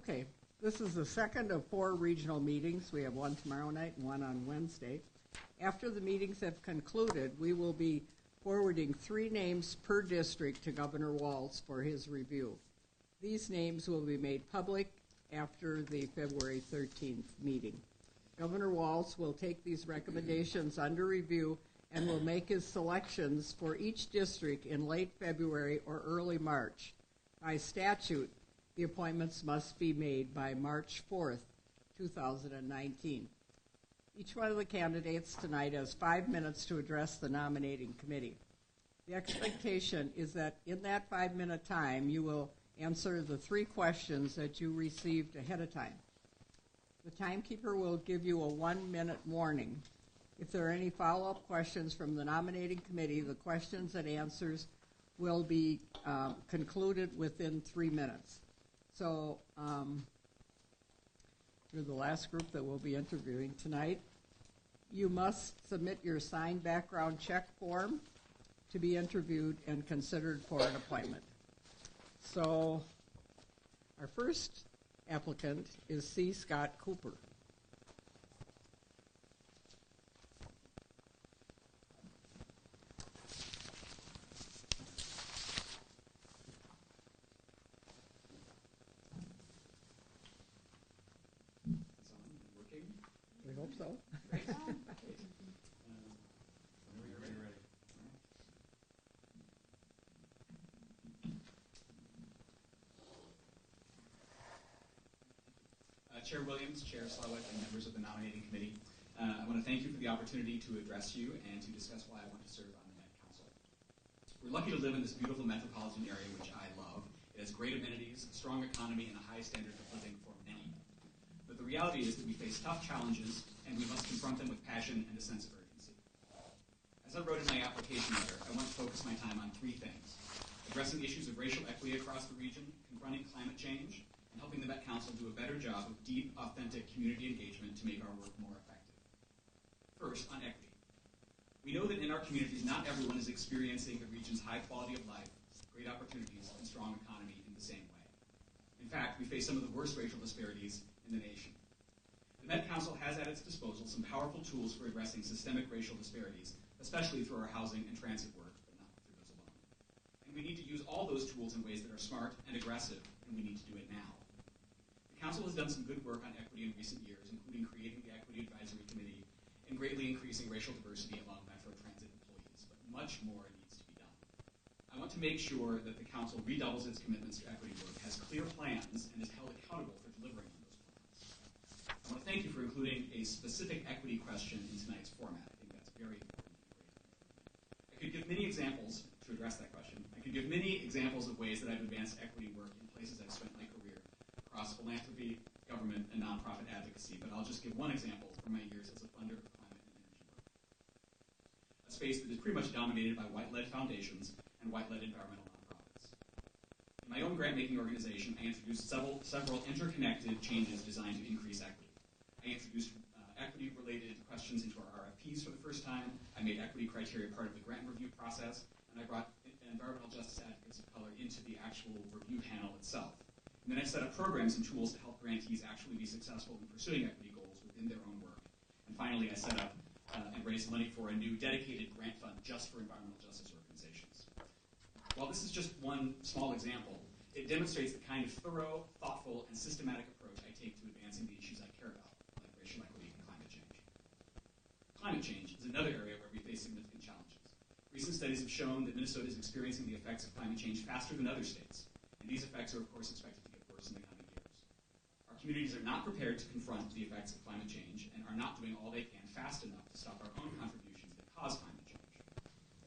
Okay, this is the second of 4 regional meetings. We have one tomorrow night and one on Wednesday. After the meetings have concluded, we will be forwarding 3 names per district to Governor Walz for his review. These names will be made public after the February 13th meeting. Governor Walz will take these recommendations under review and will make his selections for each district in late February or early March. By statute, the appointments must be made by March 4th, 2019. Each one of the candidates tonight has 5 minutes to address the nominating committee. The expectation is that in that 5-minute time, you will answer the 3 questions that you received ahead of time. The timekeeper will give you a 1-minute warning. If there are any follow-up questions from the nominating committee, the questions and answers will be concluded within 3 minutes. So you're the last group that we'll be interviewing tonight. You must submit your signed background check form to be interviewed and considered for an appointment. So our first applicant is C. Scott Cooper. We hope so. Chair Williams, Chair Slawik, and members of the nominating committee, I want to thank you for the opportunity to address you and to discuss why I want to serve on the Met Council. We're lucky to live in this beautiful metropolitan area, which I love. It has great amenities, a strong economy, and a high standard of living for many. But the reality is that we face tough challenges, and we must confront them with passion and a sense of urgency. As I wrote in my application letter, I want to focus my time on 3 things: addressing issues of racial equity across the region, confronting climate change, and helping the Met Council do a better job of deep, authentic community engagement to make our work more effective. First, on equity. We know that in our communities, not everyone is experiencing the region's high quality of life, great opportunities, and strong economy in the same way. In fact, we face some of the worst racial disparities in the nation. The Met Council has at its disposal some powerful tools for addressing systemic racial disparities, especially through our housing and transit work, but not through those alone. And we need to use all those tools in ways that are smart and aggressive, and we need to do it now. The Council has done some good work on equity in recent years, including creating the Equity Advisory Committee and greatly increasing racial diversity among Metro Transit employees, but much more needs to be done. I want to make sure that the Council redoubles its commitments to equity work, has clear plans, and is held accountable for delivering on those plans. I want to thank you for including a specific equity question in tonight's format. I think that's very important and great. I could give many examples to address that question. I could give many examples of ways that I've advanced equity work in places I've spent my career across philanthropy, government, and nonprofit advocacy, but I'll just give one example from my years as a funder of climate and energy work. A space that is pretty much dominated by white-led foundations and white-led environmental nonprofits. In my own grant-making organization, I introduced several interconnected changes designed to increase equity. I introduced equity-related questions into our RFPs for the first time. I made equity criteria part of the grant review process, and I brought environmental justice advocates of color into the actual review panel itself. And then I set up programs and tools to help grantees actually be successful in pursuing equity goals within their own work. And finally, I set up and raised money for a new dedicated grant fund just for environmental justice organizations. While this is just one small example, it demonstrates the kind of thorough, thoughtful, and systematic approach I take to advancing the issues I care about, like racial equity and climate change. Climate change is another area where we face significant challenges. Recent studies have shown that Minnesota is experiencing the effects of climate change faster than other states, and these effects are, of course, expected to get worse in the coming years. Our communities are not prepared to confront the effects of climate change and are not doing all they can fast enough to stop our own contributions that cause climate change.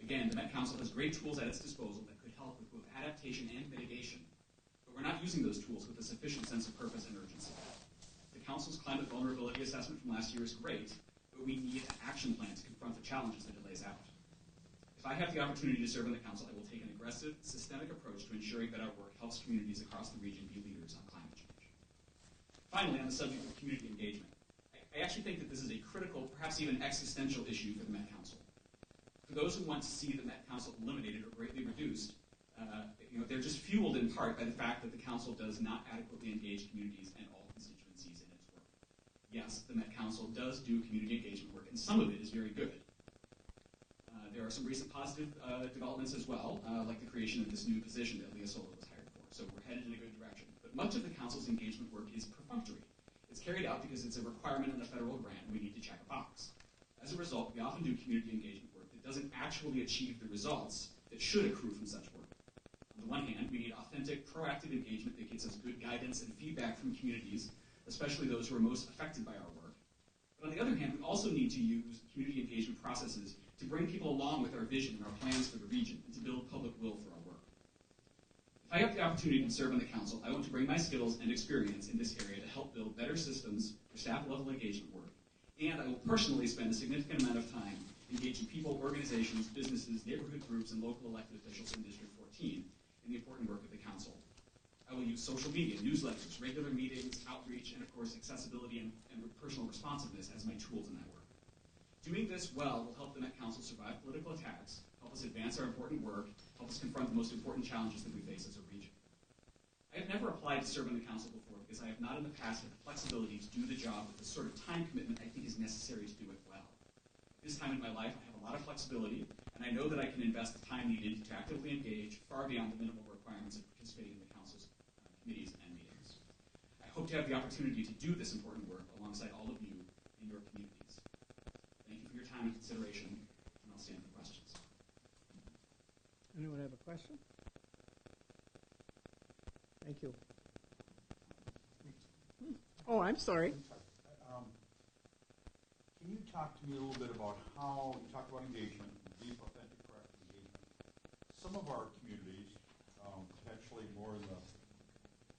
Again, the Met Council has great tools at its disposal that could help with both adaptation and mitigation, but we're not using those tools with a sufficient sense of purpose and urgency. The Council's climate vulnerability assessment from last year is great, but we need an action plan to confront the challenges that it lays out. If I have the opportunity to serve on the Council, I will take an aggressive, systemic approach to ensuring that our work helps communities across the region be leaders on climate change. Finally, on the subject of community engagement, I actually think that this is a critical, perhaps even existential issue for the Met Council. For those who want to see the Met Council eliminated or greatly reduced, they're just fueled in part by the fact that the council does not adequately engage communities and all constituencies in its work. Yes, the Met Council does do community engagement work, and some of it is very good. There are some recent positive developments as well, like the creation of this new position that Leah Sola was hired for. So we're headed in a good direction. But much of the council's engagement work is perfunctory. It's carried out because it's a requirement in the federal grant, and we need to check a box. As a result, we often do community engagement work that doesn't actually achieve the results that should accrue from such work. On the one hand, we need authentic, proactive engagement that gets us good guidance and feedback from communities, especially those who are most affected by our work. But on the other hand, we also need to use community engagement processes to bring people along with our vision and our plans for the region and to build public will for our work. If I have the opportunity to serve on the council, I want to bring my skills and experience in this area to help build better systems for staff-level engagement work, and I will personally spend a significant amount of time engaging people, organizations, businesses, neighborhood groups, and local elected officials in District 14 in the important work of the council. I will use social media, newsletters, regular meetings, outreach, and of course accessibility and personal responsiveness as my tools in that work. Doing this well will help the Met Council survive political attacks, help us advance our important work, help us confront the most important challenges that we face as a region. I have never applied to serve on the council before because I have not in the past had the flexibility to do the job with the sort of time commitment I think is necessary to do it well. At this time in my life, I have a lot of flexibility, and I know that I can invest the time needed to actively engage far beyond the minimal requirements of participating in the council's committees and meetings. I hope to have the opportunity to do this important work alongside all of you in your communities. Thank you for your time and consideration, and I'll stand for questions. Anyone have a question? Thank you. Oh, I'm sorry. Can you talk to me a little bit about how you talked about engagement, deep, authentic, correct engagement? Some of our communities, potentially more in the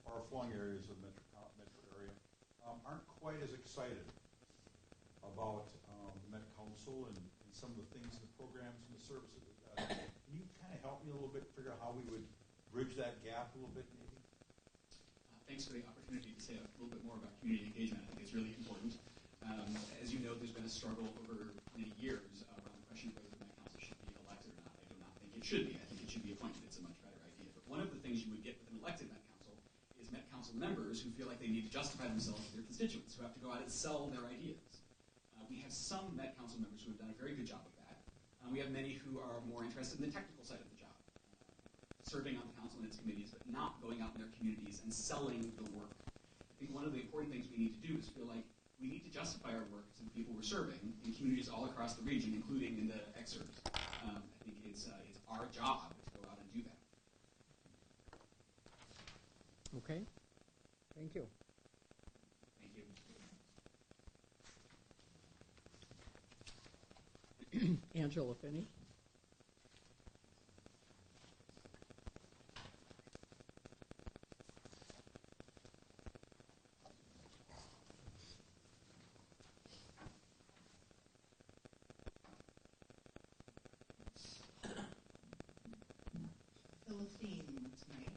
far-flung areas of the metro area, aren't quite as excited about the Met Council and some of the things, the programs and the services. Can you kind of help me a little bit figure out how we would bridge that gap a little bit, maybe? Thanks for the opportunity to say a little bit more about community engagement. I think it's really important. As you know, there's been a struggle over many years around the question of whether the Met Council should be elected or not. I do not think it should be. I think it should be appointed. It's a much better idea. But one of the things you would get with an elected Met Council is Met Council members who feel like they need to justify themselves to their constituents, who have to go out and sell their ideas. We have some Met Council members who have done a very good job of that. We have many who are more interested in the technical side of the job, serving on the council and its committees, but not going out in their communities and selling the work. I think one of the important things we need to do is feel like we need to justify our work to the people we're serving in communities all across the region, including in the exurbs. I think it's our job to go out and do that. Okay. Thank you. Thank you. Angela Finney. The theme tonight.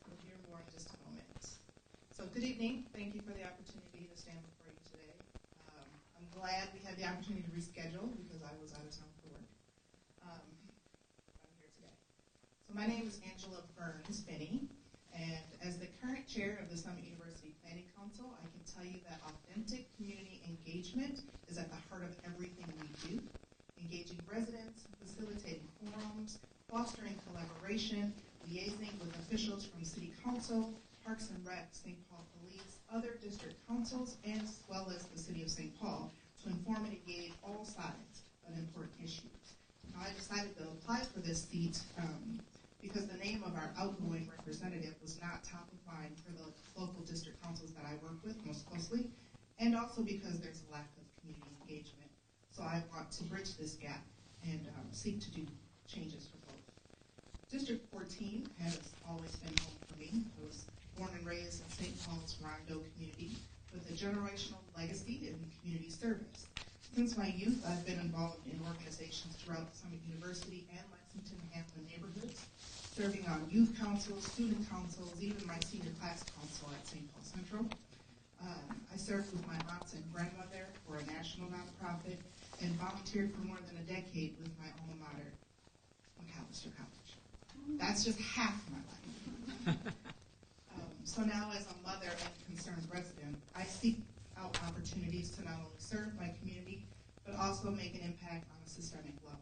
We'll hear more in just a moment. So good evening. Thank you for the opportunity to stand before you today. I'm glad we had the opportunity to reschedule because I was out of town for work. I'm here today. So my name is Angela Burns Finney, and as the current chair of the Summit University Planning Council, I can tell you that authentic community engagement is at the heart of everything we do. Engaging residents, facilitating forums, fostering collaboration, liaising with officials from City Council, Parks and Rec, St. Paul Police, other district councils, as well as the City of St. Paul to inform and engage all sides of important issues. Now, I decided to apply for this seat because the name of our outgoing representative was not top of mind for the local district councils that I work with most closely, and also because there's a lack of community engagement. So I want to bridge this gap and seek to do changes for both. District 14 has always been home for me. I was born and raised in St. Paul's Rondo community with a generational legacy in community service. Since my youth, I've been involved in organizations throughout Summit University and Lexington Hamlin neighborhoods, serving on youth councils, student councils, even my senior class council at St. Paul Central. I served with my aunts and grandmother for a national nonprofit and volunteered for more than a decade with my alma mater, McAllen. Lancaster College. That's just half my life. So now, as a mother and concerned resident, I seek out opportunities to not only serve my community, but also make an impact on a systemic level.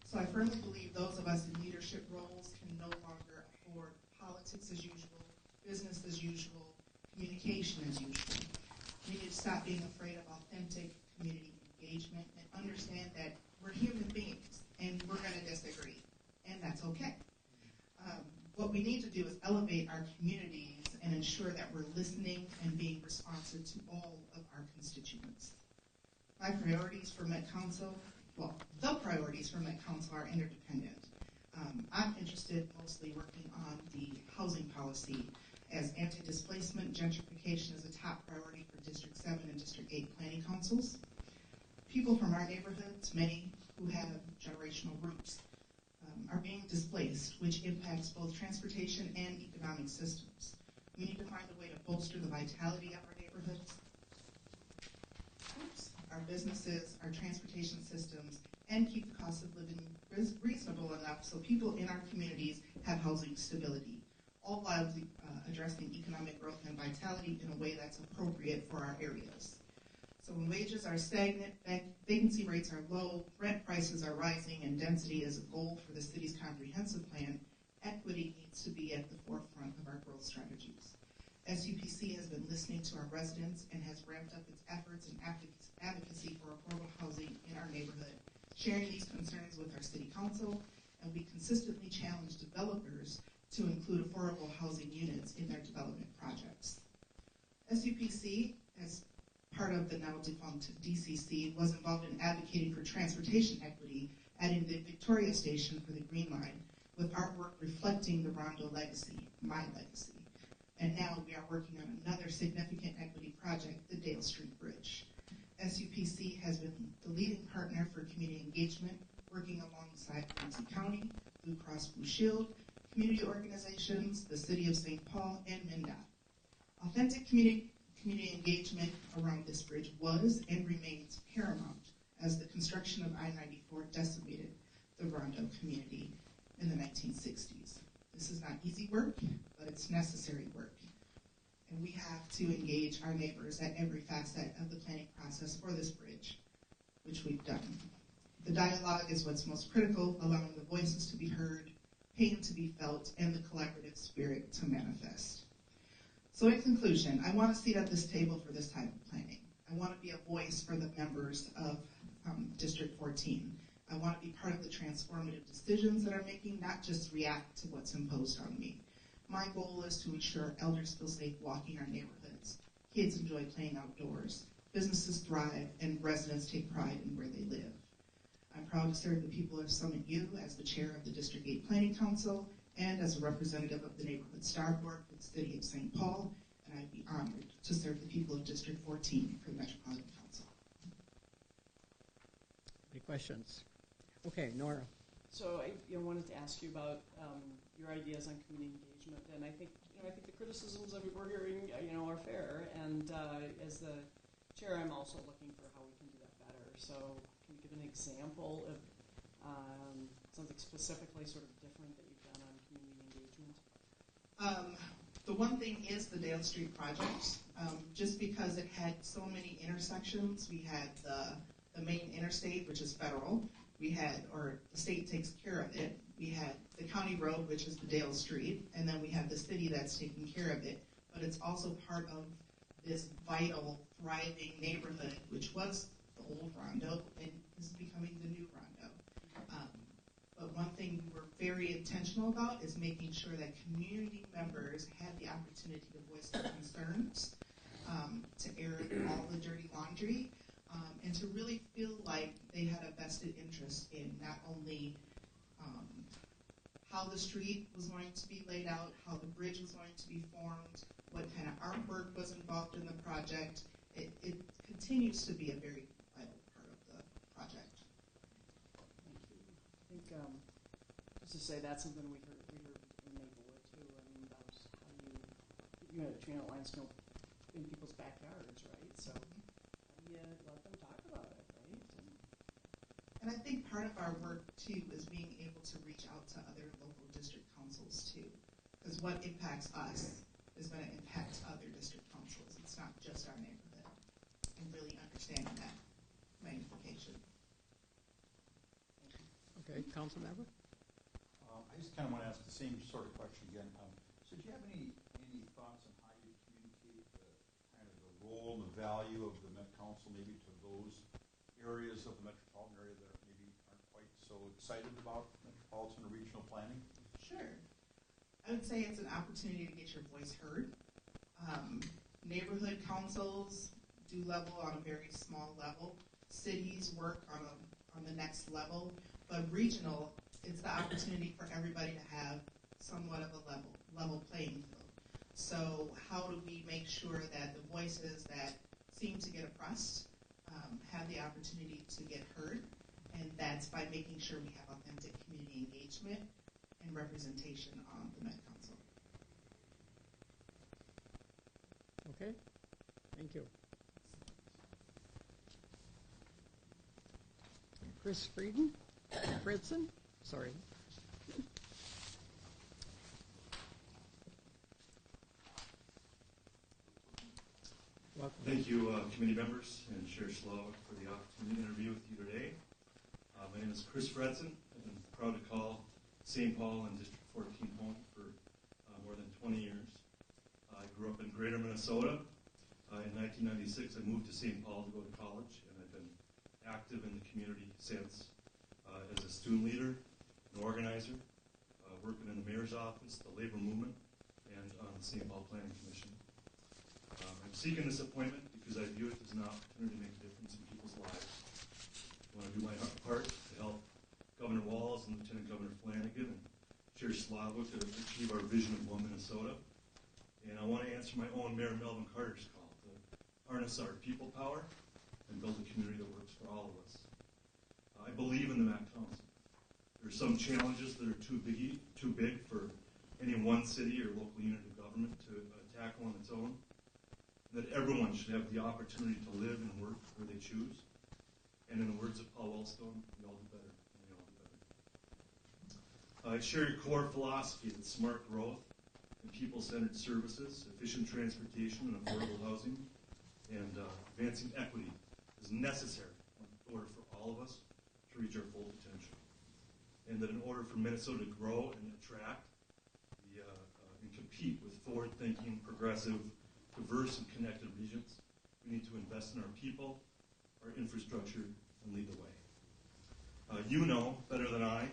So I firmly believe those of us in leadership roles can no longer afford politics as usual, business as usual, communication as usual. We need to stop being afraid of authentic community engagement and understand that we're human beings and we're going to disagree, and that's okay. What we need to do is elevate our communities and ensure that we're listening and being responsive to all of our constituents. My priorities for Met Council, the priorities for Met Council are interdependent. I'm interested mostly working on the housing policy, as anti-displacement gentrification is a top priority for District 7 and District 8 planning councils. People from our neighborhoods, many who have generational roots, are being displaced, which impacts both transportation and economic systems. We need to find a way to bolster the vitality of our neighborhoods, our businesses, our transportation systems, and keep the cost of living reasonable enough so people in our communities have housing stability, all while addressing economic growth and vitality in a way that's appropriate for our areas. So when wages are stagnant, vacancy rates are low, rent prices are rising, and density is a goal for the city's comprehensive plan, equity needs to be at the forefront of our growth strategies. SUPC has been listening to our residents and has ramped up its efforts and advocacy for affordable housing in our neighborhood, sharing these concerns with our city council, and we consistently challenge developers to include affordable housing units in their development projects. SUPC, as part of the now defunct DCC, was involved in advocating for transportation equity, adding the Victoria Station for the Green Line, with artwork reflecting the Rondo legacy, my legacy. And now we are working on another significant equity project, the Dale Street Bridge. SUPC has been the leading partner for community engagement, working alongside Quincy County, Blue Cross Blue Shield, community organizations, the City of St. Paul, and MnDOT. Authentic community engagement around this bridge was and remains paramount as the construction of I-94 decimated the Rondo community in the 1960s. This is not easy work, but it's necessary work. And we have to engage our neighbors at every facet of the planning process for this bridge, which we've done. The dialogue is what's most critical, allowing the voices to be heard, pain to be felt, and the collaborative spirit to manifest. So in conclusion, I want a seat at this table for this type of planning. I want to be a voice for the members of District 14. I want to be part of the transformative decisions that I'm making, not just react to what's imposed on me. My goal is to ensure elders feel safe walking our neighborhoods, kids enjoy playing outdoors, businesses thrive, and residents take pride in where they live. I'm proud to serve the people of Summit U as the chair of the District 8 Planning Council and as a representative of the Neighborhood Star Board for the City of St. Paul, and I'd be honored to serve the people of District 14 for the Metropolitan Council. Any questions? Okay, Nora. So I wanted to ask you about your ideas on community engagement, and I think the criticisms that we're hearing are fair. And as the chair, I'm also looking for how we can do that better. So can you give an example of something specifically sort of different that you've done on community engagement? The one thing is the Dale Street project. Just because it had so many intersections, we had the main interstate, which is federal. We had, or the state takes care of it. We had the county road, which is the Dale Street, and then we have the city that's taking care of it. But it's also part of this vital, thriving neighborhood, which was the old Rondo and is becoming the new Rondo. But one thing we were very intentional about is making sure that community members had the opportunity to voice their concerns, to air all the dirty laundry, and to really feel like they had a vested interest in not only how the street was going to be laid out, how the bridge was going to be formed, what kind of artwork was involved in the project. It continues to be a very vital part of the project. I think just to say that's something we heard in Maplewood too. I mean, about how you had a train of lines in people's backyards, right? So how do you let them talk about it, right? And I think part of our work, too, is being able to reach out to other local district councils, too. Because what impacts us is going to impact other district councils. It's not just our neighborhood. And really understanding that magnification. Okay, council member? I just kind of want to ask the same sort of question again. So do you have any thoughts on how you communicate the kind of the role and the value of the Met Council maybe to those areas of the metropolitan area that maybe aren't quite so excited about metropolitan or regional planning? Sure. I would say it's an opportunity to get your voice heard. Neighborhood councils do level on a very small level. Cities work on the next level. But regional, it's the opportunity for everybody to have somewhat of a level playing field. So how do we make sure that the voices that seem to get oppressed have the opportunity to get heard? And that's by making sure we have authentic community engagement and representation on the Met Council. Okay, thank you. Chris Fridson, sorry. Welcome. Thank you, committee members and Chair Slawik for the opportunity to interview with you today. My name is Chris Fredson. I've been proud to call St. Paul and District 14 home for more than 20 years. I grew up in Greater Minnesota. In 1996, I moved to St. Paul to go to college, and I've been active in the community since as a student leader, an organizer, working in the mayor's office, the labor movement, and on the St. Paul Planning Commission. I'm seeking this appointment because I view it as an opportunity to make a difference in people's lives. I want to do my part to help Governor Walz and Lieutenant Governor Flanagan and Chair Slawik to achieve our vision of One Minnesota. And I want to answer my own Mayor Melvin Carter's call to harness our people power and build a community that works for all of us. I believe in the Met Council. There are some challenges that are too big for any one city or local unit of government to tackle on its own. That everyone should have the opportunity to live and work where they choose. And in the words of Paul Wellstone, we all do better, and we all do better. I share your core philosophy that smart growth and people-centered services, efficient transportation, and affordable housing, and advancing equity is necessary in order for all of us to reach our full potential. And that in order for Minnesota to grow and attract and compete with forward-thinking, progressive, diverse, and connected regions, we need to invest in our people, our infrastructure, and lead the way. You know better than I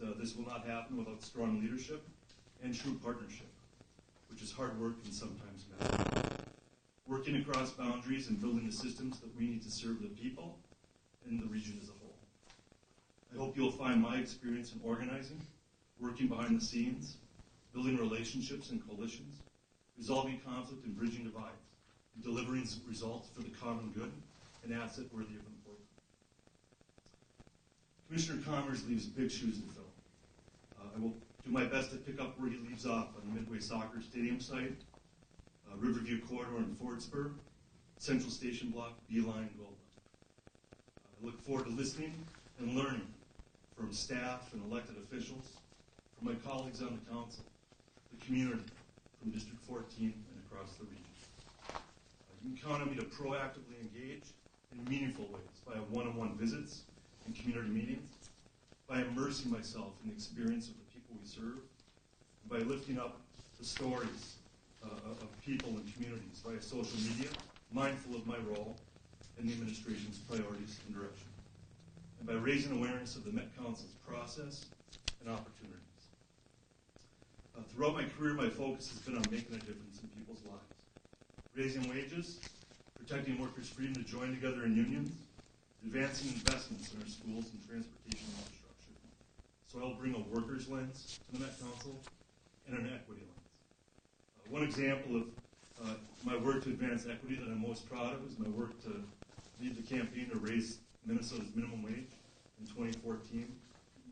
that this will not happen without strong leadership and true partnership, which is hard work and sometimes messy. Working across boundaries and building the systems that we need to serve the people and the region as a whole. I hope you'll find my experience in organizing, working behind the scenes, building relationships and coalitions, resolving conflict and bridging divides, and delivering results for the common good, an asset worthy of importance. Commissioner Commerce leaves big shoes to fill. I will do my best to pick up where he leaves off on the Midway Soccer Stadium site, Riverview Corridor in Fordsburg, Central Station Block, Beeline, Goldman. I look forward to listening and learning from staff and elected officials, from my colleagues on the council, the community, from District 14 and across the region. You can count on me to proactively engage in meaningful ways via one-on-one visits and community meetings, by immersing myself in the experience of the people we serve, and by lifting up the stories of people and communities via social media, mindful of my role and the administration's priorities and direction, and by raising awareness of the Met Council's process and opportunities. Throughout my career, my focus has been on making a difference in people's lives, raising wages, protecting workers' freedom to join together in unions, advancing investments in our schools and transportation infrastructure. So I'll bring a workers' lens to the Met Council and an equity lens. One example of my work to advance equity that I'm most proud of is my work to lead the campaign to raise Minnesota's minimum wage in 2014,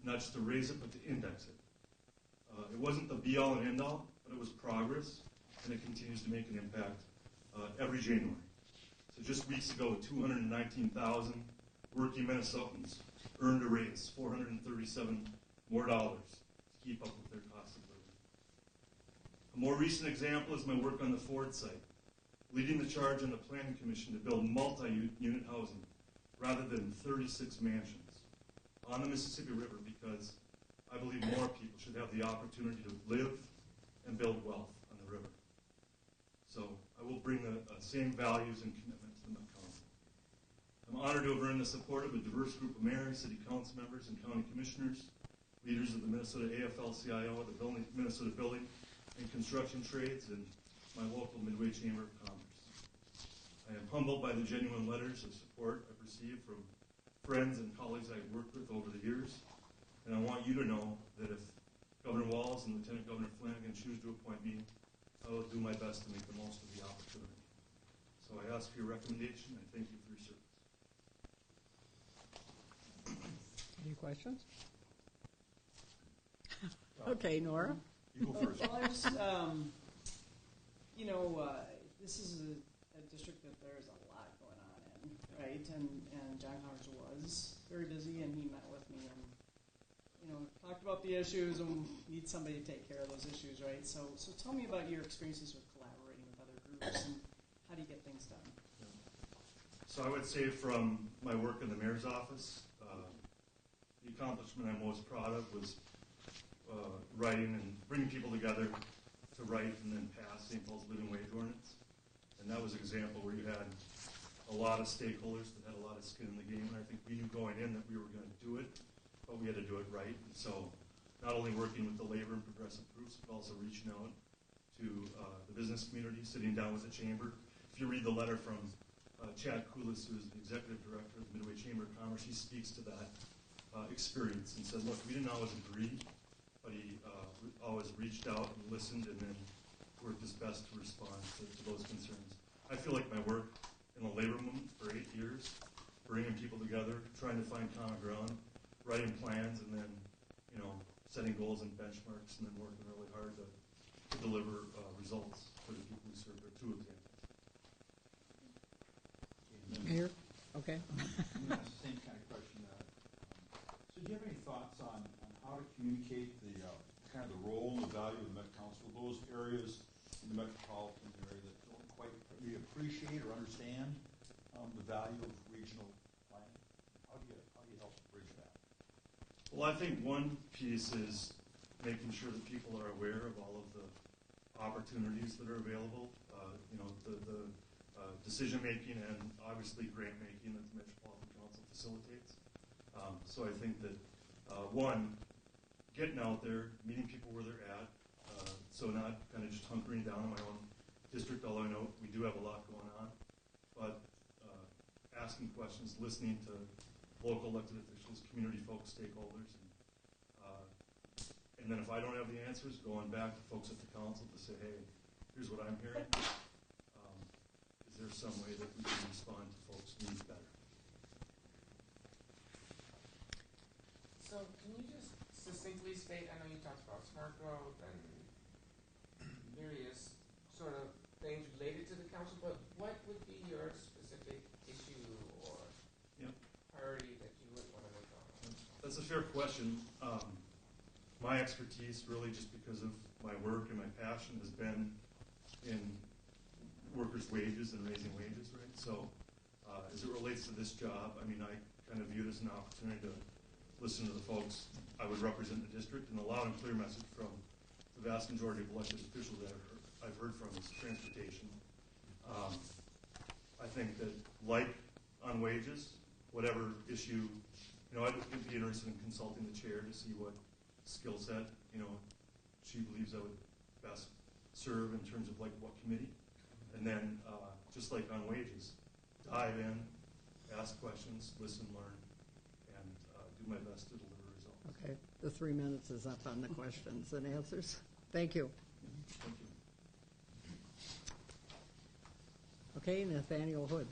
not just to raise it, but to index it. It wasn't the be-all and end-all, but it was progress, and it continues to make an impact every January. So just weeks ago, 219,000 working Minnesotans earned a raise, $437 more to keep up with their cost of living. A more recent example is my work on the Ford site, leading the charge on the Planning Commission to build multi-unit housing rather than 36 mansions on the Mississippi River, because I believe more people should have the opportunity to live and build wealth on the river. So I will bring the same values and commitment to the Met Council. I'm honored to have earned the support of a diverse group of mayors, city council members, and county commissioners, leaders of the Minnesota AFL-CIO, the Minnesota Building and Construction Trades, and my local Midway Chamber of Commerce. I am humbled by the genuine letters of support I've received from friends and colleagues I've worked with over the years, and I want you to know that if Governor Walz and Lieutenant Governor Flanagan choose to appoint me, I will do my best to make the most of the opportunity. So I ask for your recommendation. I thank you for your service. Any questions? Okay, Nora? You go first. Well, I just, this is a district that there's a lot going on in, right? And John Connors was very busy, and he met with me and, talked about the issues and need somebody to take care of those issues, right? So tell me about your experiences with collaborating with other groups and how do you get things done? So I would say from my work in the mayor's office, the accomplishment I'm most proud of was writing and bringing people together to write and then pass St. Paul's living wage ordinance. And that was an example where you had a lot of stakeholders that had a lot of skin in the game. And I think we knew going in that we were going to do it, but we had to do it right. And so not only working with the labor and progressive groups, but also reaching out to the business community, sitting down with the chamber. If you read the letter from Chad Koulis, who is the executive director of the Midway Chamber of Commerce, he speaks to that experience and said, look, we didn't always agree, but he always reached out and listened and then worked his best to respond to those concerns. I feel like my work in the labor movement for 8 years, bringing people together, trying to find common ground, writing plans, and then, setting goals and benchmarks, and then working really hard to deliver results for the people we serve are two examples. Mayor? Okay. I'm going to ask the same kind of question. So do you have any thoughts on how to communicate the kind of the role and the value of the Met Council, those areas in the metropolitan area that don't quite really appreciate or understand the value of regional planning? How do you help bridge that? Well, I think one piece is making sure that people are aware of all of the opportunities that are available, the decision-making and obviously grant-making that the Metropolitan Council facilitates. So I think that, one, getting out there, meeting people where they're at, so not kind of just hunkering down in my own district, although I know we do have a lot going on, but asking questions, listening to local elected officials, community folks, stakeholders, and then if I don't have the answers, going back to folks at the council to say, hey, here's what I'm hearing. Is there some way that we can respond to folks' needs better? So can you just succinctly state, I know you talked about smart growth and various sort of things related to the council, but what would be your specific issue or priority that you would want to make on? That's a fair question. My expertise, really just because of my work and my passion, has been in workers' wages and raising wages, right? So as it relates to this job, I kind of view it as an opportunity to listen to the folks I would represent in the district, and a loud and clear message from the vast majority of elected officials that I've heard from is transportation. I think that, like on wages, whatever issue, I'd be interested in consulting the chair to see what skill set, she believes I would best serve in terms of like what committee. And then, just like on wages, dive in, ask questions, listen, learn, and do my best to deliver results. Okay. The 3 minutes is up on the questions and answers. Thank you. Thank you. Okay, Nathaniel Hood.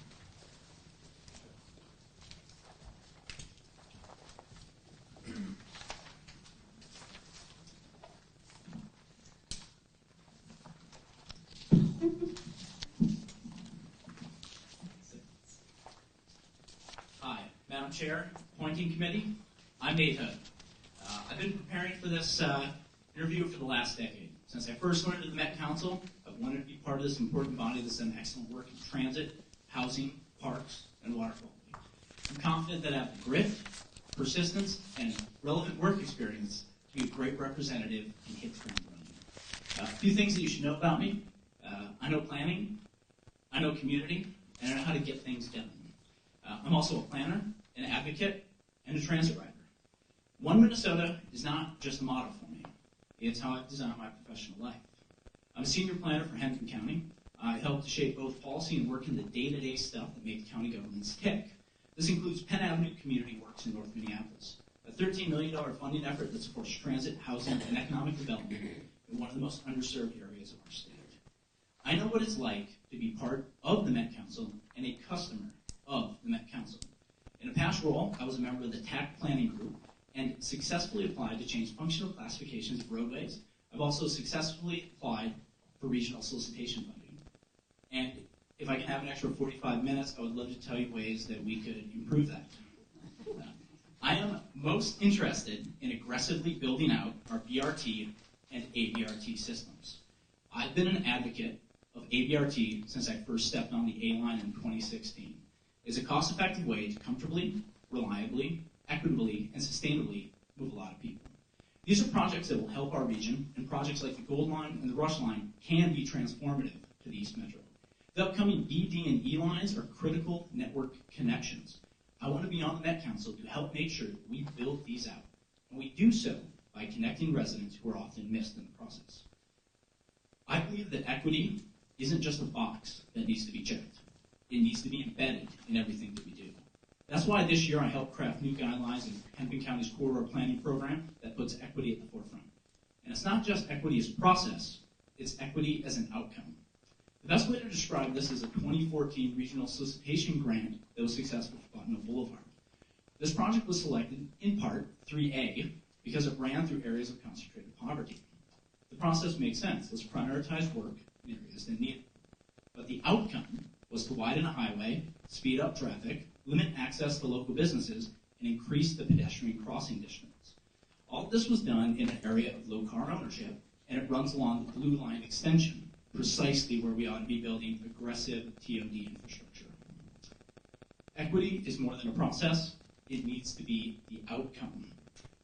Hi, Madam Chair, Appointing Committee. I'm Nate Hood. I've been preparing for this interview for the last decade. Since I first went into the Met Council, I've wanted to be part of this important body that's done excellent work in transit, housing, parks, and water quality. I'm confident that I have the grit, persistence, and relevant work experience to be a great representative and hit the ground running. A few things that you should know about me. I know planning, I know community, and I know how to get things done. I'm also a planner, an advocate, and a transit rider. One Minnesota is not just a motto for me. It's how I've designed my professional life. I'm a senior planner for Hennepin County. I help to shape both policy and work in the day-to-day stuff that makes county governments tick. This includes Penn Avenue Community Works in North Minneapolis, a $13 million funding effort that supports transit, housing, and economic development in one of the most underserved areas of our state. I know what it's like to be part of the Met Council and a customer of the Met Council. In a past role, I was a member of the TAC Planning Group and successfully applied to change functional classifications of roadways. I've also successfully applied for regional solicitation funding. And if I can have an extra 45 minutes, I would love to tell you ways that we could improve that. I am most interested in aggressively building out our BRT and ABRT systems. I've been an advocate of ABRT since I first stepped on the A-line in 2016. It's a cost-effective way to comfortably, reliably, equitably, and sustainably move a lot of people. These are projects that will help our region, and projects like the Gold Line and the Rush Line can be transformative to the East Metro. The upcoming B, D, and E lines are critical network connections. I want to be on the Met Council to help make sure that we build these out, and we do so by connecting residents who are often missed in the process. I believe that equity isn't just a box that needs to be checked. It needs to be embedded in everything that we do. That's why this year I helped craft new guidelines in Hennepin County's corridor planning program that puts equity at the forefront. And it's not just equity as a process, it's equity as an outcome. The best way to describe this is a 2014 regional solicitation grant that was successful for Bottineau Boulevard. This project was selected, in part, 3A, because it ran through areas of concentrated poverty. The process made sense. Let's prioritize work in areas that need it. But the outcome was to widen a highway, speed up traffic, limit access to local businesses, and increase the pedestrian crossing distance. All of this was done in an area of low car ownership, and it runs along the Blue Line extension, precisely where we ought to be building aggressive TOD infrastructure. Equity is more than a process. It needs to be the outcome,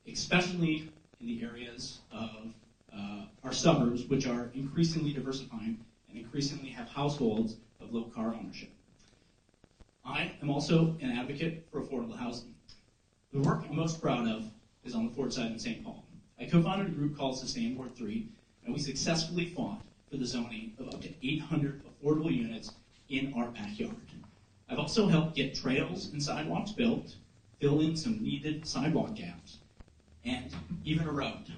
especially in the areas of our suburbs, which are increasingly diversifying and increasingly have households of low car ownership. I am also an advocate for affordable housing. The work I'm most proud of is on the Ford side in St. Paul. I co-founded a group called Sustain Ward 3, and we successfully fought for the zoning of up to 800 affordable units in our backyard. I've also helped get trails and sidewalks built, fill in some needed sidewalk gaps, and even a road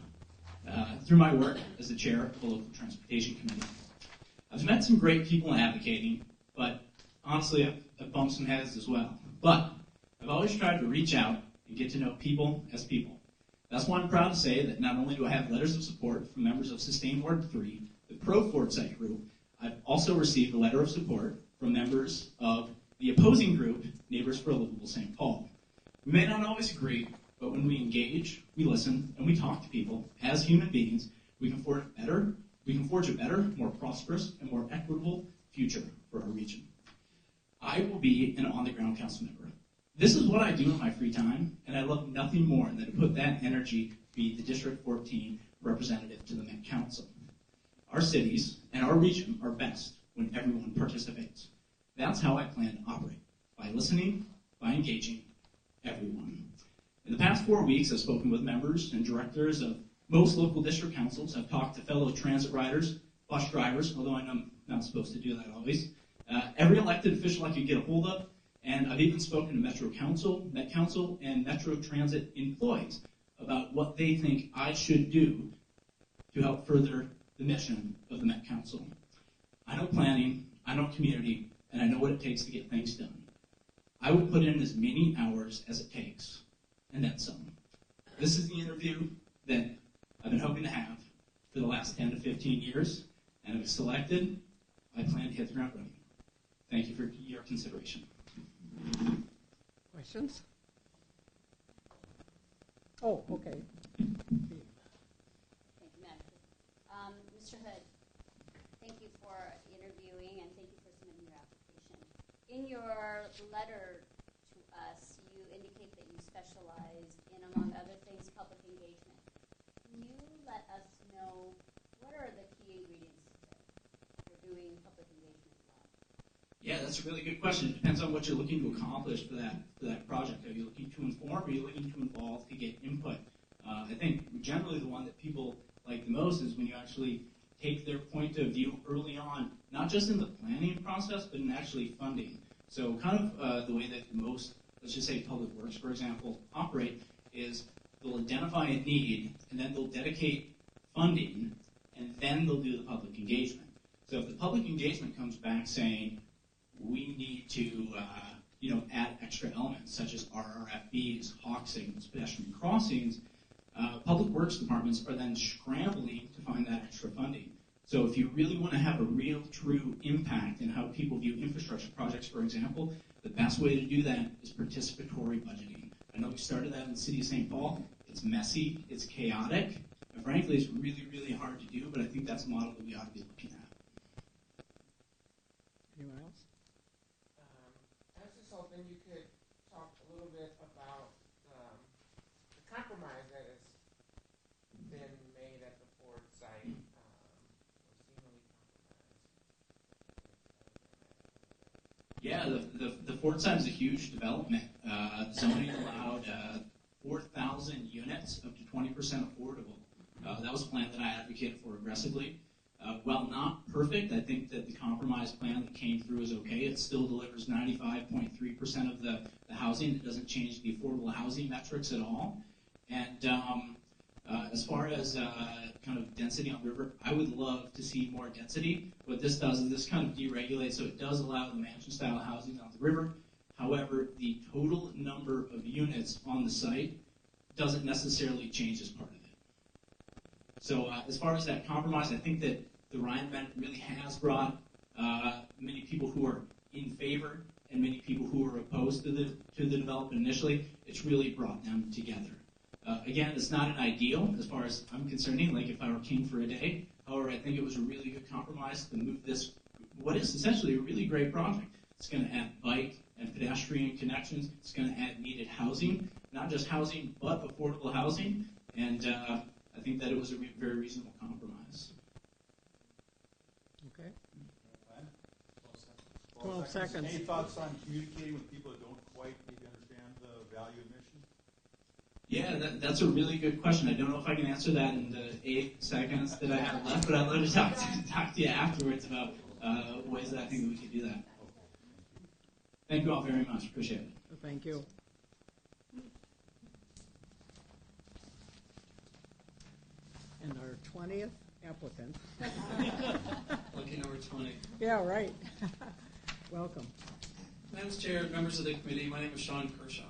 through my work as the chair of the local transportation committee. I've met some great people in advocating, but honestly, I've bumped some heads as well. But I've always tried to reach out and get to know people as people. That's why I'm proud to say that not only do I have letters of support from members of Sustain Ward 3, the pro-Ford site group, I've also received a letter of support from members of the opposing group, Neighbors for a Livable St. Paul. We may not always agree, but when we engage, we listen, and we talk to people as human beings, we can forge a better, more prosperous, and more equitable future for our region. I will be an on-the-ground council member. This is what I do in my free time, and I love nothing more than to put that energy to be the District 14 representative to the Met Council. Our cities and our region are best when everyone participates. That's how I plan to operate, by listening, by engaging everyone. In the past 4 weeks, I've spoken with members and directors of most local district councils. I've talked to fellow transit riders, bus drivers, although I'm not supposed to do that always, every elected official I could get a hold of, and I've even spoken to Metro Council, Met Council, and Metro Transit employees about what they think I should do to help further the mission of the Met Council. I know planning, I know community, and I know what it takes to get things done. I will put in as many hours as it takes, and then some. This is the interview that I've been hoping to have for the last 10 to 15 years, and if selected, I plan to hit the ground running. Thank you for your consideration. Questions? Oh, okay. Thank you, Madam President. Mr. Hood, thank you for interviewing and thank you for submitting your application. In your letter to us, you indicate that you specialize in, among other things, public engagement. Can you let us know what are the key ingredients for doing public engagement well? Yeah, that's a really good question. It depends on what you're looking to accomplish for that project. Are you looking to inform, or are you looking to involve to get input? I think generally the one that people like the most is when you actually take their point of view early on, not just in the planning process, but in actually funding. So kind of the way that most, let's just say Public Works, for example, operate is they'll identify a need, and then they'll dedicate funding, and then they'll do the public engagement. So if the public engagement comes back saying, we need to add extra elements such as RRFBs, hawk signals, pedestrian crossings, public works departments are then scrambling to find that extra funding. So if you really want to have a real, true impact in how people view infrastructure projects, for example, the best way to do that is participatory budgeting. I know we started that in the city of St. Paul. It's messy, it's chaotic, and frankly, it's really, really hard to do, but I think that's a model that we ought to be looking at. Anyone else? I was just hoping you could talk a little bit about the compromise that has been made at the Ford site, or seemingly compromised. Yeah, the Ford site is a huge development. Zoning allowed 4,000 units, up to 20% affordable. That was a plan that I advocated for aggressively. While not perfect, I think that the compromise plan that came through is okay. It still delivers 95.3% of the housing. It doesn't change the affordable housing metrics at all. And as far as kind of density on the river, I would love to see more density. What this does is this kind of deregulates, so it does allow the mansion-style housing on the river. However, the total number of units on the site doesn't necessarily change as part of it. So as far as that compromise, I think that the Ryan Amendment really has brought many people who are in favor and many people who are opposed to the development initially. It's really brought them together. Again, it's not an ideal as far as I'm concerned, like if I were king for a day. However, I think it was a really good compromise to move this, what is essentially a really great project. It's going to add bike and pedestrian connections. It's going to add needed housing, not just housing, but affordable housing. And I think that it was a very reasonable compromise. Okay. 12 seconds. Any thoughts on communicating with people that don't quite maybe understand the value of mission? Yeah, that's a really good question. I don't know if I can answer that in the 8 seconds that I have left, but I'd love to talk to you afterwards about ways that I think we could do that. Thank you all very much. Appreciate it. Thank you. And our 20th applicant. Lucky number 20. Yeah, right. Welcome. Madam Chair, members of the committee, my name is Sean Kershaw.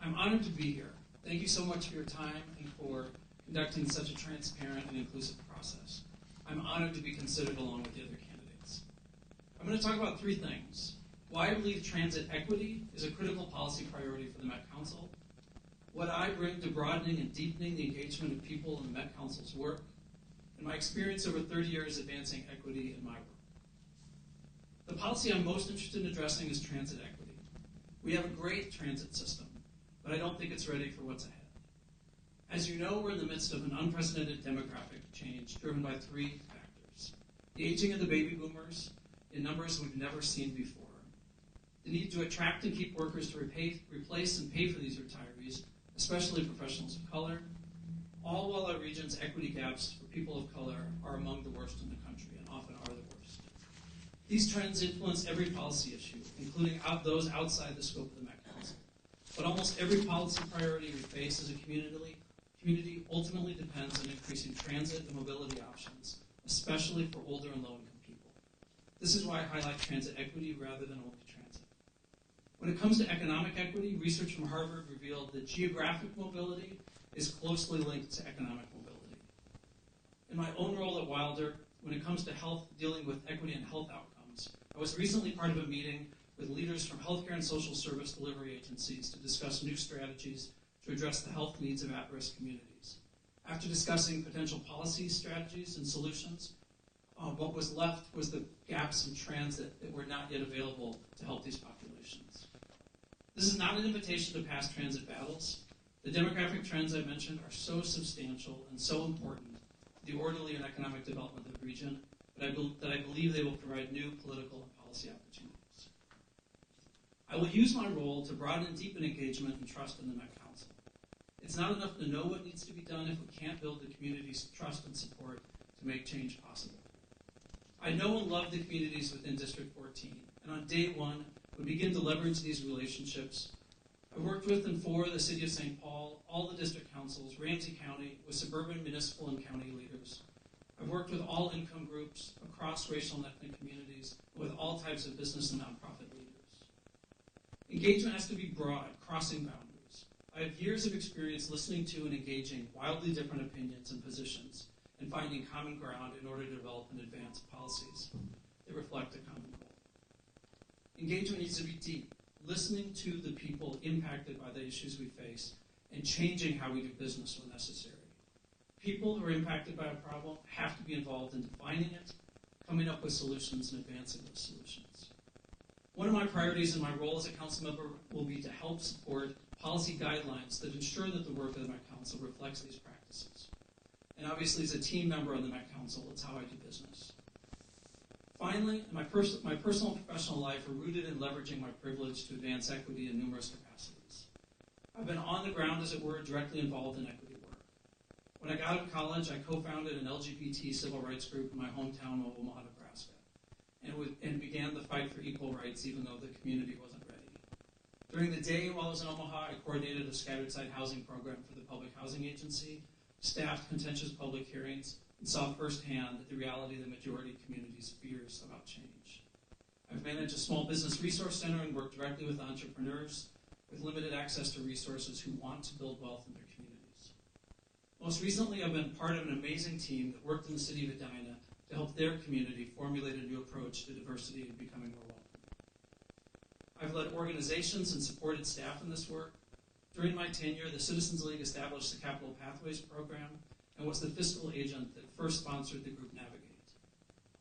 I'm honored to be here. Thank you so much for your time and for conducting such a transparent and inclusive process. I'm honored to be considered along with the other candidates. I'm going to talk about 3 things. Why I believe transit equity is a critical policy priority for the Met Council, what I bring to broadening and deepening the engagement of people in the Met Council's work, and my experience over 30 years advancing equity in my work. The policy I'm most interested in addressing is transit equity. We have a great transit system, but I don't think it's ready for what's ahead. As you know, we're in the midst of an unprecedented demographic change driven by 3 factors. The aging of the baby boomers in numbers we've never seen before. The need to attract and keep workers to replace and pay for these retirees, especially professionals of color, all while our region's equity gaps for people of color are among the worst in the country and often are the worst. These trends influence every policy issue, including those outside the scope of the Met Council. But almost every policy priority we face as a community ultimately depends on increasing transit and mobility options, especially for older and low-income people. This is why I highlight transit equity rather than only transit. When it comes to economic equity, research from Harvard revealed that geographic mobility is closely linked to economic mobility. In my own role at Wilder, when it comes to health, dealing with equity and health outcomes, I was recently part of a meeting with leaders from healthcare and social service delivery agencies to discuss new strategies to address the health needs of at-risk communities. After discussing potential policy strategies and solutions, what was left was the gaps in transit that were not yet available to help these populations. This is not an invitation to past transit battles. The demographic trends I mentioned are so substantial and so important to the orderly and economic development of the region that I believe they will provide new political and policy opportunities. I will use my role to broaden and deepen engagement and trust in the Met Council. It's not enough to know what needs to be done if we can't build the community's trust and support to make change possible. I know and love the communities within District 14, and on day one, we begin to leverage these relationships. I've worked with and for the City of St. Paul, all the district councils, Ramsey County, with suburban, municipal, and county leaders. I've worked with all income groups, across racial and ethnic communities, with all types of business and nonprofit leaders. Engagement has to be broad, crossing boundaries. I have years of experience listening to and engaging wildly different opinions and positions and finding common ground in order to develop and advance policies that reflect a common goal. Engagement needs to be deep, listening to the people impacted by the issues we face and changing how we do business when necessary. People who are impacted by a problem have to be involved in defining it, coming up with solutions, and advancing those solutions. One of my priorities in my role as a council member will be to help support policy guidelines that ensure that the work of the Met Council reflects these practices. And obviously, as a team member on the Met Council, it's how I do business. Finally, my personal and professional life are rooted in leveraging my privilege to advance equity in numerous capacities. I've been on the ground, as it were, directly involved in equity work. When I got out of college, I co-founded an LGBT civil rights group in my hometown of Omaha, Nebraska, and began the fight for equal rights even though the community wasn't ready. During the day while I was in Omaha, I coordinated a scattered site housing program for the Public Housing Agency, staffed contentious public hearings, and saw firsthand the reality of the majority community's fears about change. I've managed a small business resource center and worked directly with entrepreneurs with limited access to resources who want to build wealth in their communities. Most recently, I've been part of an amazing team that worked in the city of Edina to help their community formulate a new approach to diversity and becoming more welcoming. I've led organizations and supported staff in this work. During my tenure, the Citizens League established the Capital Pathways program and was the fiscal agent that first sponsored the group Navigate.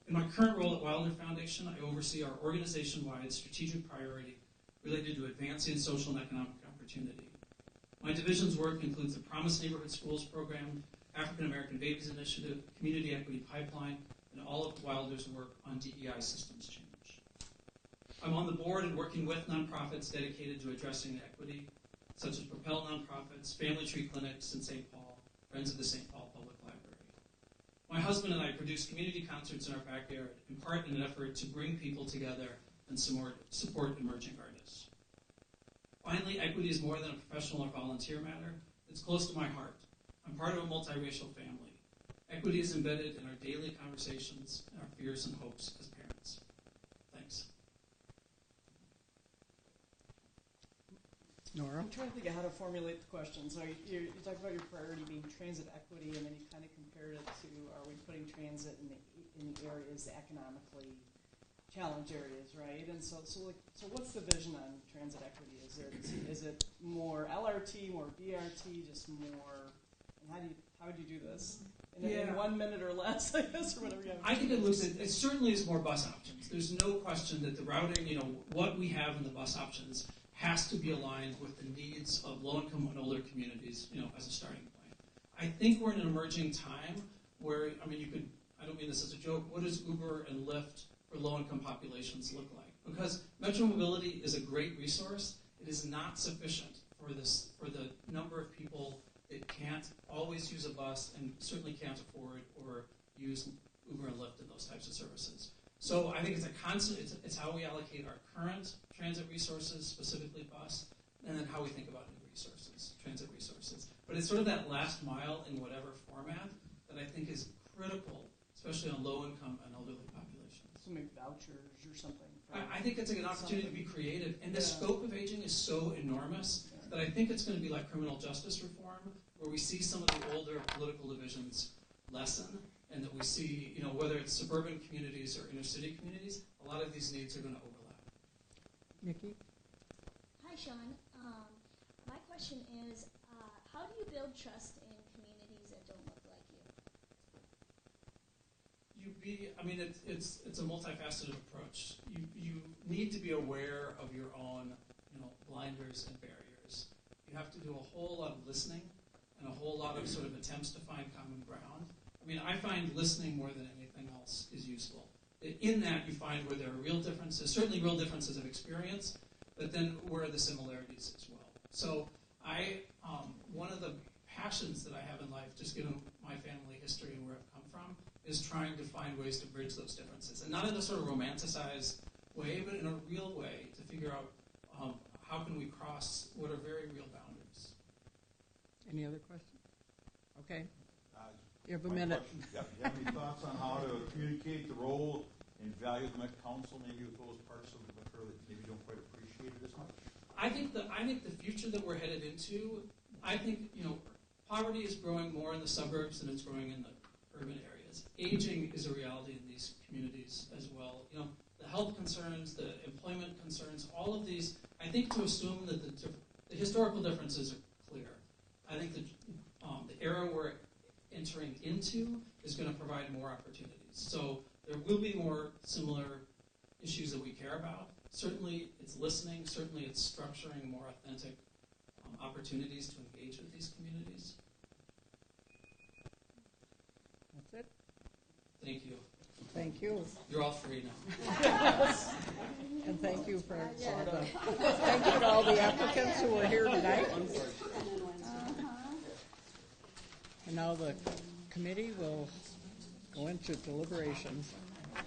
In my current role at Wilder Foundation, I oversee our organization-wide strategic priority related to advancing social and economic opportunity. My division's work includes the Promise Neighborhood Schools program, African American Babies Initiative, Community Equity Pipeline, and all of Wilder's work on DEI systems change. I'm on the board and working with nonprofits dedicated to addressing equity, such as Propel Nonprofits, Family Tree Clinics in St. Paul, Friends of the St. Paul Public Library. My husband and I produce community concerts in our backyard, in part in an effort to bring people together and support emerging artists. Finally, equity is more than a professional or volunteer matter. It's close to my heart. I'm part of a multiracial family. Equity is embedded in our daily conversations and our fears and hopes as parents. Thanks. Nora? I'm trying to think of how to formulate the question. So you talked about your priority being transit equity, and then you kind of compared it to, are we putting transit in the areas, the economically challenged areas, right? And so what's the vision on transit equity? Is it more LRT, more BRT, just more? And how would you do this? In 1 minute or less, I guess, or whatever you have. I think it certainly is more bus options. There's no question that the routing, what we have in the bus options has to be aligned with the needs of low-income and older communities, as a starting point. I think we're in an emerging time where, I don't mean this as a joke, what does Uber and Lyft for low-income populations look like? Because Metro Mobility is a great resource. It is not sufficient for the number of people that can't always use a bus and certainly can't afford or use Uber and Lyft and those types of services. So I think it's a constant, it's how we allocate our current transit resources, specifically bus, and then how we think about new resources, transit resources. But it's sort of that last mile in whatever format that I think is critical, especially on low-income and elderly populations. So maybe vouchers or something. I think it's an opportunity to be creative. And the scope of aging is so enormous that I think it's going to be like criminal justice reform, where we see some of the older political divisions lessen, and that we see, whether it's suburban communities or inner city communities, a lot of these needs are going to overlap. Nikki? Hi, Sean. My question is, How do you build trust in communities that don't look like you? It's a multifaceted approach. You need to be aware of your own, blinders and barriers. You have to do a whole lot of listening and a whole lot of sort of attempts to find common ground. I find listening more than anything else is useful. In that, you find where there are real differences, certainly real differences of experience, but then where are the similarities as well. So one of the passions that I have in life, just given my family history and where I've come from, is trying to find ways to bridge those differences. And not in a sort of romanticized way, but in a real way to figure out how can we cross what are very real boundaries. Any other questions? Okay. You have a My minute. question, do you have any thoughts on how to communicate the role and value of the Met Council, maybe with those parts of Metro that maybe don't quite appreciate it as much? I think the future that we're headed into, poverty is growing more in the suburbs than it's growing in the urban areas. Aging is a reality in these communities as well. The health concerns, the employment concerns, all of these, I think to assume that the historical differences are clear. I think that the era we're entering into is going to provide more opportunities. So there will be more similar issues that we care about. Certainly it's listening, certainly it's structuring more authentic opportunities to engage with these communities. That's it. Thank you. Thank you. You're all free now. And thank you to all the applicants who are here tonight. And now the committee will go into deliberations.